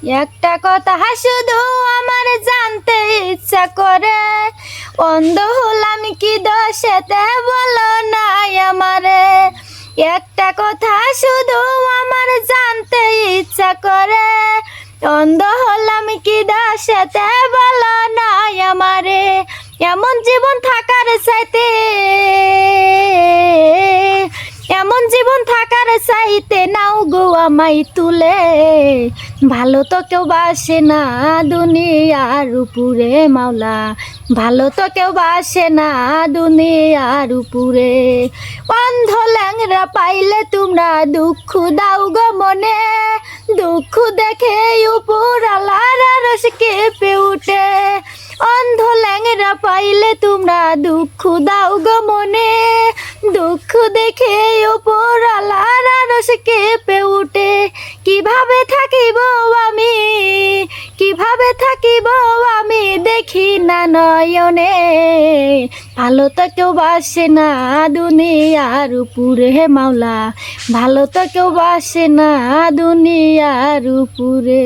একটা কথা শুধু আমার জানতে ইচ্ছা করে, অন্ধ হলাম কি দোষেতে বলো নাই আমারে। একটা কথা শুধু আমার জানতে ইচ্ছা করে, অন্ধ হলাম কি দোষেতে বলো নাই আমারে। এমন জীবন থাকার চাইতে, এমন জীবন থাকার চাইতে নাও গো আমায় তুলে। ভালো তো কেউ বাসে না দুনিয়ার উপরে মাওলা, ভালো তো কেউ বাসে না দুনিয়ার উপরে। অন্ধ ল্যাংরা পাইলে তোমরা দুঃখ দাও গো মনে, দুঃখ দেখে উপরালার রস কেঁপে উঠে। অন্ধ ল্যাংরা পাইলে তোমরা দুঃখ দাও গো মনে, দুঃখ দেখে উপরালার রস কেঁপে উঠে। কিভাবে থাকিব আমি, কিভাবে থাকিব আমি দেখি না নয়নে। ভালো তো কেউ বাসে না দুনিয়ার উপরে মাওলা, ভালো তো কেউ বাসে না দুনিয়ার উপরে।